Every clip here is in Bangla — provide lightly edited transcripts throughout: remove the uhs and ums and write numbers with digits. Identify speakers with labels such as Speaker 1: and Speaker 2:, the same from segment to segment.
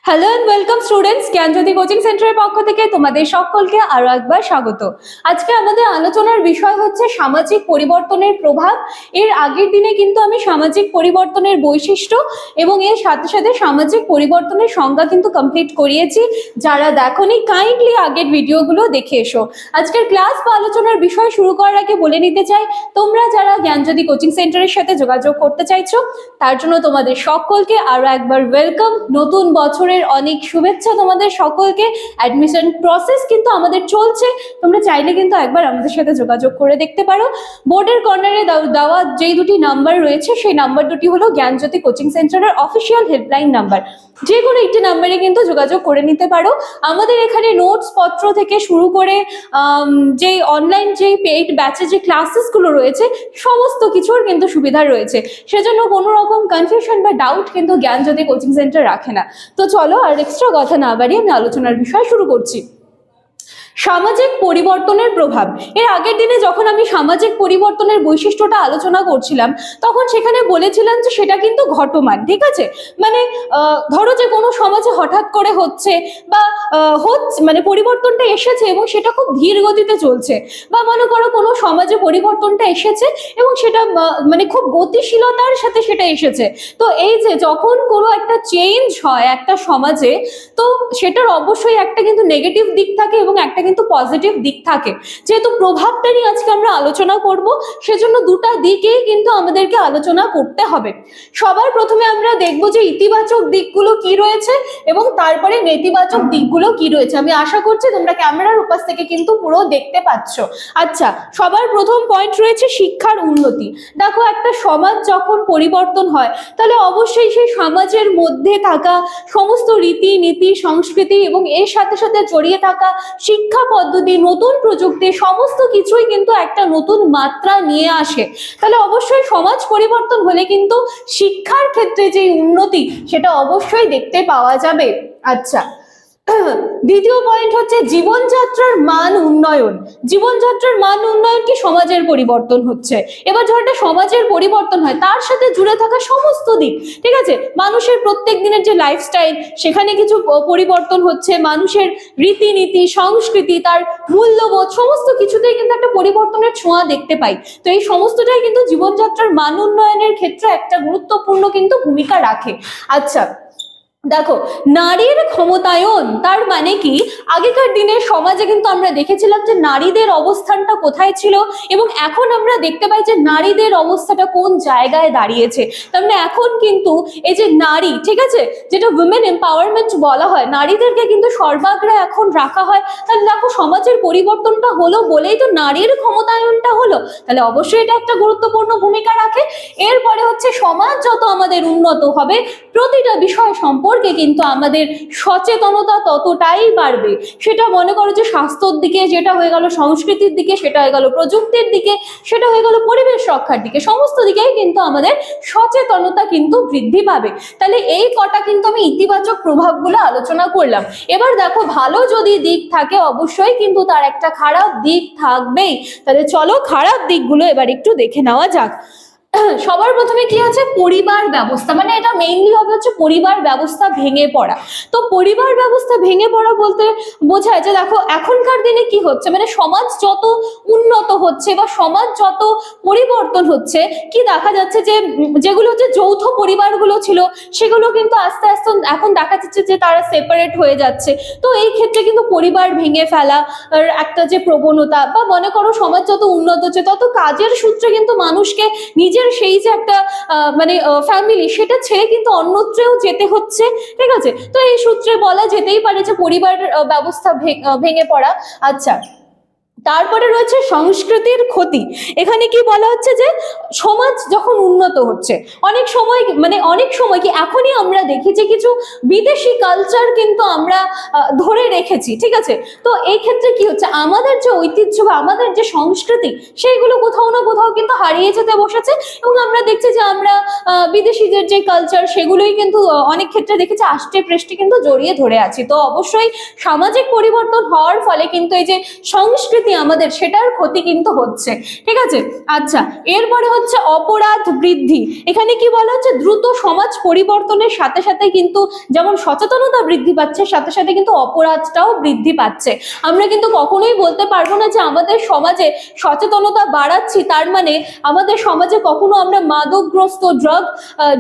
Speaker 1: Hello and welcome students, Gyanjyoti coaching সেন্টারের পক্ষ থেকে তোমাদের সকলকে আরো একবার স্বাগত। আজকে আমাদের আলোচনার বিষয় হচ্ছে সামাজিক পরিবর্তনের প্রভাব। এর আগের দিনে কিন্তু আমি সামাজিক পরিবর্তনের বৈশিষ্ট্য এবং এর সাথে সাথে সামাজিক পরিবর্তনের সংজ্ঞা কিন্তু কমপ্লিট করিয়েছি। যারা দেখোনি কাইন্ডলি আগের ভিডিওগুলো দেখে এসো। আজকের ক্লাস বা আলোচনার বিষয় শুরু করার আগে বলে নিতে চাই, তোমরা যারা জ্ঞানজ্যোতি কোচিং সেন্টারের সাথে যোগাযোগ করতে চাইছো তার জন্য তোমাদের সকলকে আরো একবার ওয়েলকাম। নতুন বছরের অনেক শুভেচ্ছা তোমাদের সকলকে। অ্যাডমিশন প্রসেস কিন্তু আমাদের চলছে, তোমরা চাইলে কিন্তু একবার আমাদের সাথে যোগাযোগ করে দেখতে পারো। বোর্ডের কর্নারে দেওয়া যেই দুটি নাম্বার রয়েছে সেই নাম্বার দুটি হলো জ্ঞানজ্যোতি কোচিং সেন্টারের অফিসিয়াল হেল্পলাইন নাম্বার। যে কোনো একটি নাম্বারে কিন্তু যোগাযোগ করে নিতে পারো। আমাদের এখানে নোটস পত্র থেকে শুরু করে যে অনলাইন যে পেইড ব্যাচে যে ক্লাসেসগুলো রয়েছে সমস্ত কিছুর কিন্তু সুবিধা রয়েছে, সেজন্য কোনো রকম কনফিউশন বা ডাউট কিন্তু জ্ঞানজ্যোতি কোচিং সেন্টার রাখে না। তো চলো আর এক্সট্রা কথা না বাড়িয়ে আমি আলোচনার বিষয় শুরু করছি। সামাজিক পরিবর্তনের প্রভাব। এর আগের দিনে যখন আমি সামাজিক পরিবর্তনের বৈশিষ্ট্যটা আলোচনা করছিলাম তখন সেখানে বলেছিলাম যে সেটা কিন্তু ঘটমান, ঠিক আছে? মানে ধরো যে কোনো সমাজে হঠাৎ করে হচ্ছে বা মানে পরিবর্তনটা এসেছে এবং সেটা খুব ধীর গতিতে চলছে, বা মনে করো কোনো সমাজে পরিবর্তনটা এসেছে এবং সেটা মানে খুব গতিশীলতার সাথে সেটা এসেছে। তো এই যে যখন কোনো একটা চেঞ্জ হয় একটা সমাজে, তো সেটার অবশ্যই একটা কিন্তু নেগেটিভ দিক থাকে এবং একটা কিন্তু পজিটিভ দিক থাকে। যেহেতু প্রভাবটা নিয়ে আজকে আমরা আলোচনা করব, সেজন্য দুটা দিকেই কিন্তু আমাদেরকে আলোচনা করতে হবে। সবার প্রথমে আমরা দেখব যে ইতিবাচক দিকগুলো কি রয়েছে এবং তারপরে নেতিবাচক দিকগুলো কি রয়েছে। আমি আশা করছি তোমরা ক্যামেরার উপাস থেকে কিন্তু পুরো দেখতে পাচ্ছ। আচ্ছা, সবার প্রথম পয়েন্ট রয়েছে শিক্ষার উন্নতি। দেখো, একটা সমাজ যখন পরিবর্তন হয় তাহলে অবশ্যই সেই সমাজের মধ্যে থাকা সমস্ত রীতি নীতি সংস্কৃতি এবং এর সাথে সাথে জড়িয়ে থাকা শিক্ষা পদ্ধতি নতুন প্রযুক্তি সমস্ত কিছুই কিন্তু একটা নতুন মাত্রা নিয়ে আসে। তাহলে অবশ্যই সমাজ পরিবর্তন হলে কিন্তু শিক্ষার ক্ষেত্রে যে উন্নতি সেটা অবশ্যই দেখতে পাওয়া যাবে। আচ্ছা, দ্বিতীয় পয়েন্ট হচ্ছে জীবনযাত্রার মান উন্নয়ন। জীবনযাত্রার মান উন্নয়ন কি সমাজের পরিবর্তন হচ্ছে। এবার যখন একটা সমাজের পরিবর্তন হয় তার সাথে জুড়ে থাকা সমস্ত দিক, ঠিক আছে, মানুষের প্রত্যেক দিনের যে লাইফস্টাইল সেখানে কিছু পরিবর্তন হচ্ছে, মানুষের রীতিনীতি সংস্কৃতি তার মূল্যবোধ সমস্ত কিছুতেই কিন্তু একটা পরিবর্তনের ছোঁয়া দেখতে পাই। তো এই সমস্তটাই কিন্তু জীবনযাত্রার মান উন্নয়নের ক্ষেত্রে একটা গুরুত্বপূর্ণ কিন্তু ভূমিকা রাখে। আচ্ছা, দেখো, নারীর ক্ষমতায়ন তার মানে কি, আগেকার দিনের সমাজে কিন্তু আমরা দেখেছিলাম যে নারীদের অবস্থানটা কোথায় ছিল এবং এখন আমরা দেখতে পাই যে নারীদের অবস্থাটা কোন জায়গায় দাঁড়িয়েছে। তার মানে এখন কিন্তু এই যে নারী, ঠিক আছে, যেটা উইমেন এম্পাওয়ারমেন্ট বলা হয়, নারীদেরকে কিন্তু সর্বাগ্রে এখন রাখা হয়। তাহলে দেখো, সমাজের পরিবর্তনটা হলো বলেই তো নারীর ক্ষমতায়নটা হলো, তাহলে অবশ্যই এটা একটা গুরুত্বপূর্ণ ভূমিকা রাখে। এরপরে হচ্ছে সমাজ যত আমাদের উন্নত হবে প্রতিটা বিষয় সম্পর্কে কিন্তু আমাদের সচেতনতা ততটাই বাড়বে। সেটা মনে করো যে স্বাস্থ্যের দিকে, যেটা হয়ে গেল সংস্কৃতির দিকে, সেটা হয়ে গেল প্রযুক্তির দিকে, সেটা হয়ে গেল পরিবেশ রক্ষার দিকে, সমস্ত দিকেই কিন্তু আমাদের সচেতনতা কিন্তু বৃদ্ধি পাবে। তাহলে এই কটা কিন্তু আমি ইতিবাচক প্রভাবগুলো আলোচনা করলাম। এবার দেখো, ভালো যদি দিক থাকে অবশ্যই কিন্তু তার একটা খারাপ দিক থাকবেই। তাহলে চলো খারাপ দিকগুলো এবার একটু দেখে নেওয়া যাক। সবার প্রথমে কি আছে, পরিবার ব্যবস্থা, মানে এটা মেইনলি হবে হচ্ছে পরিবার ব্যবস্থা ভেঙে পড়া। তো পরিবার ব্যবস্থা ভেঙে পড়া বলতে বোঝায় যে দেখো, এখনকার দিনে কি হচ্ছে, মানে সমাজ যত উন্নত হচ্ছে বা সমাজ যত পরিবর্তন হচ্ছে, কি দেখা যাচ্ছে যে যেগুলো হচ্ছে যৌথ পরিবারগুলো ছিল সেগুলো কিন্তু আস্তে আস্তে এখন দেখা যাচ্ছে যে তারা সেপারেট হয়ে যাচ্ছে। তো এই ক্ষেত্রে কিন্তু পরিবার ভেঙে ফেলা একটা যে প্রবণতা, বা মনে করো সমাজ যত উন্নত হচ্ছে তত কাজের সূত্রে কিন্তু মানুষকে নিজের সেই যে একটা মানে ফ্যামিলি সেটা ছেড়ে কিন্তু অন্যত্রেও যেতে হচ্ছে, ঠিক আছে। তো এই সূত্রে বলা যেতেই পারে যে পরিবার ব্যবস্থা ভেঙে পড়া। আচ্ছা, তারপরে রয়েছে সংস্কৃতির ক্ষতি। এখানে কি বলা হচ্ছে যে সমাজ যখন উন্নত হচ্ছে অনেক সময় কি এখনই আমরা দেখি যে কিছু বিদেশি কালচার কিন্তু আমরা ধরে রেখেছি, ঠিক আছে। তো এই ক্ষেত্রে কি হচ্ছে, আমাদের যে ঐতিহ্য বা আমাদের যে সংস্কৃতি সেইগুলো কোথাও না কোথাও কিন্তু হারিয়ে যেতে বসেছে এবং আমরা দেখছি যে আমরা বিদেশিদের যে কালচার সেগুলোই কিন্তু অনেক ক্ষেত্রে দেখেছি আষ্টে পৃষ্ঠে কিন্তু জড়িয়ে ধরে আছি। তো অবশ্যই সামাজিক পরিবর্তন হওয়ার ফলে কিন্তু এই যে সংস্কৃতি আমাদের সেটার ক্ষতি কিন্তু হচ্ছে, ঠিক আছে। আচ্ছা, এরপরে হচ্ছে অপরাধ বৃদ্ধি। এখানে কি বলা হচ্ছে, দ্রুত সমাজ পরিবর্তনের সাথে সাথে কিন্তু যেমন সচেতনতা বৃদ্ধি পাচ্ছে, সাথে সাথে কিন্তু অপরাধটাও বৃদ্ধি পাচ্ছে। আমরা কিন্তু কখনোই বলতে পারবো না যে আমাদের সমাজে সচেতনতা বাড়াচ্ছি তার মানে আমাদের সমাজে কখনো আমরা মাদকগ্রস্ত,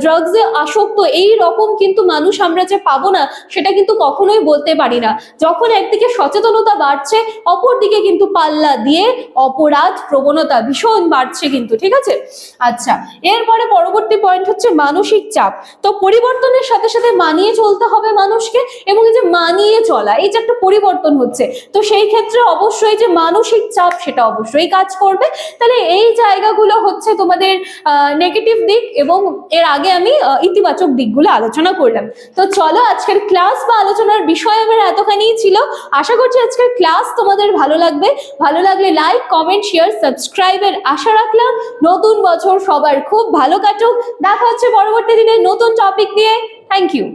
Speaker 1: ড্রাগসে আসক্ত এই রকম কিন্তু মানুষ আমরা যে পাবো না, সেটা কিন্তু কখনোই বলতে পারি না। যখন একদিকে সচেতনতা বাড়ছে, অপরদিকে কিন্তু পাল্লা দিয়ে অপরাধ প্রবণতা ভীষণ বাড়ছে কিন্তু, ঠিক আছে। আচ্ছা, এরপরে পরবর্তী পয়েন্ট হচ্ছে মানসিক চাপ। তো পরিবর্তনের সাথে সাথে মানিয়ে চলতে হবে মানুষকে, এবং এই যে মানিয়ে চলা, এই যে একটা পরিবর্তন হচ্ছে, তো সেই ক্ষেত্রে অবশ্যই যে মানসিক চাপ সেটা অবশ্যই কাজ করবে। তাহলে এই জায়গাগুলো হচ্ছে তোমাদের নেগেটিভ দিক, এবং এর আগে আমি ইতিবাচক দিকগুলো আলোচনা করলাম। তো চলো, আজকের ক্লাস বা আলোচনার বিষয় আমার এতখানিই ছিল। আশা করছি আজকের ক্লাস তোমাদের ভালো লাগবে। ভালো লাগলে লাইক, কমেন্ট, শেয়ার, সাবস্ক্রাইবের আশা রাখলাম। নতুন বছর সবার খুব ভালো কাটুক। দেখা হচ্ছে পরবর্তী দিনে নতুন টপিক নিয়ে। Thank you.